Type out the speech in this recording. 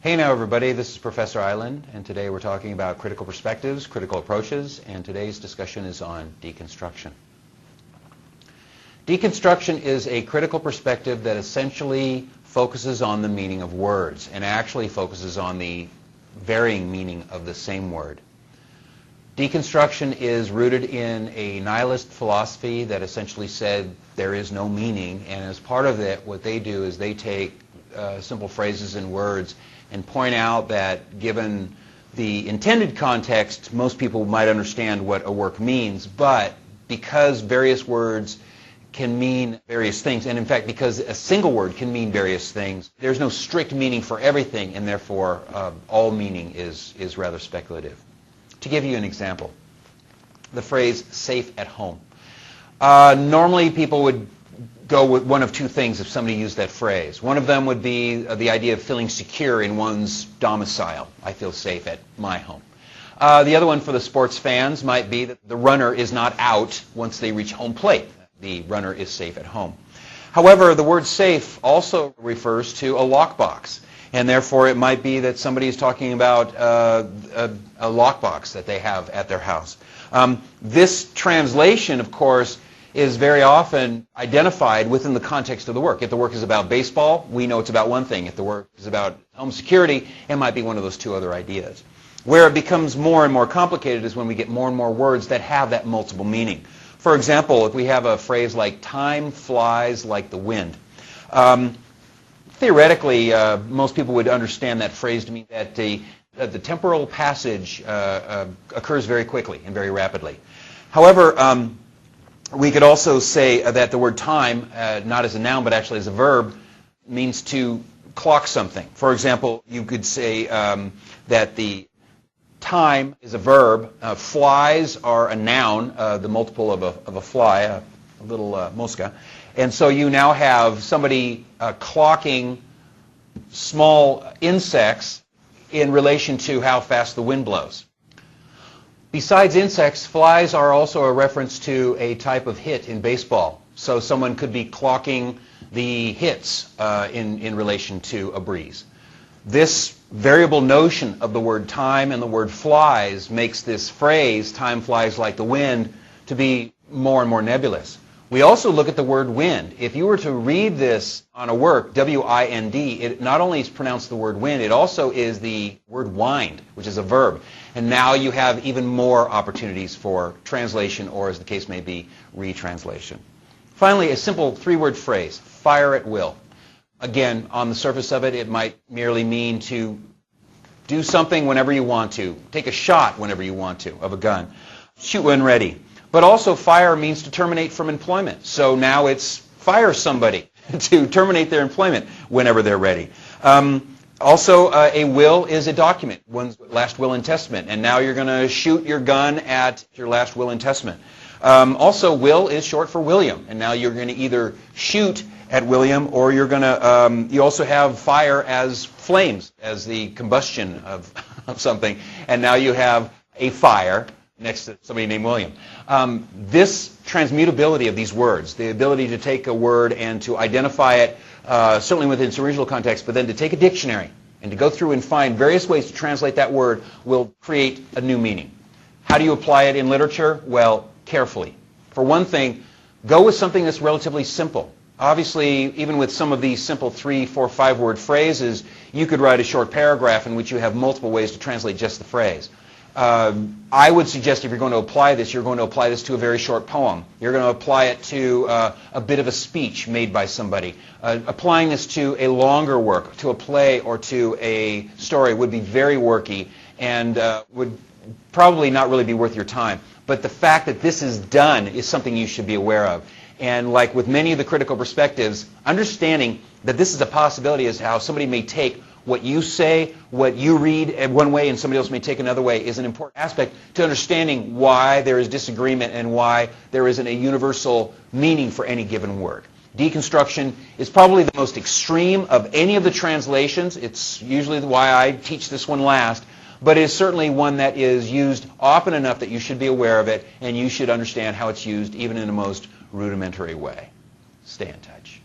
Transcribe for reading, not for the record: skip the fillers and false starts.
Hey now everybody, this is Professor Island, and today we're talking about critical perspectives, critical approaches, and today's discussion is on deconstruction. Deconstruction is a critical perspective that essentially focuses on the meaning of words and actually focuses on the varying meaning of the same word. Deconstruction is rooted in a nihilist philosophy that essentially said there is no meaning, and as part of it, what they do is they take simple phrases and words and point out that given the intended context, most people might understand what a work means, but because various words can mean various things, and in fact because a single word can mean various things, there's no strict meaning for everything, and therefore all meaning is rather speculative. To give you an example, the phrase safe at home. Normally people would go with one of two things if somebody used that phrase. One of them would be the idea of feeling secure in one's domicile. I feel safe at my home. The other one for the sports fans might be that the runner is not out once they reach home plate. The runner is safe at home. However, the word safe also refers to a lockbox, and therefore it might be that somebody is talking about a lockbox that they have at their house. This translation, of course, is very often identified within the context of the work. If the work is about baseball, we know it's about one thing. If the work is about home security, it might be one of those two other ideas. Where it becomes more and more complicated is when we get more and more words that have that multiple meaning. For example, if we have a phrase like time flies like the wind, theoretically, most people would understand that phrase to mean that the temporal passage occurs very quickly and very rapidly. However, we could also say that the word time, not as a noun but actually as a verb, means to clock something. For example, you could say that the time is a verb, flies are a noun, the multiple of a fly, a little mosca, and so you now have somebody clocking small insects in relation to how fast the wind blows. Besides insects, flies are also a reference to a type of hit in baseball. So someone could be clocking the hits in relation to a breeze. This variable notion of the word time and the word flies makes this phrase, time flies like the wind, to be more and more nebulous. We also look at the word wind. If you were to read this on a work, W-I-N-D, it not only is pronounced the word wind, it also is the word wind, which is a verb. And now you have even more opportunities for translation, or as the case may be, retranslation. Finally, a simple three-word phrase, fire at will. Again, on the surface of it, it might merely mean to do something whenever you want to, take a shot whenever you want to of a gun, shoot when ready. But also fire means to terminate from employment. So now it's fire somebody to terminate their employment whenever they're ready. Also, a will is a document, one's last will and testament, and now you're going to shoot your gun at your last will and testament. Also, will is short for William, and now you're going to either shoot at William, or you're going to, you also have fire as flames, as the combustion of something, and now you have a fire next to somebody named William. This transmutability of these words, the ability to take a word and to identify it certainly within its original context, but then to take a dictionary and to go through and find various ways to translate that word will create a new meaning. How do you apply it in literature? Well, carefully. For one thing, go with something that's relatively simple. Obviously, even with some of these simple 3, 4, 5-word phrases, you could write a short paragraph in which you have multiple ways to translate just the phrase. I would suggest if you're going to apply this, you're going to apply this to a very short poem. You're going to apply it to a bit of a speech made by somebody. Applying this to a longer work, to a play or to a story would be very worky and would probably not really be worth your time. But the fact that this is done is something you should be aware of. And like with many of the critical perspectives, understanding that this is a possibility as to how somebody may take what you say, what you read in one way and somebody else may take another way is an important aspect to understanding why there is disagreement and why there isn't a universal meaning for any given word. Deconstruction is probably the most extreme of any of the translations. It's usually why I teach this one last, but it is certainly one that is used often enough that you should be aware of it and you should understand how it's used even in the most rudimentary way. Stay in touch.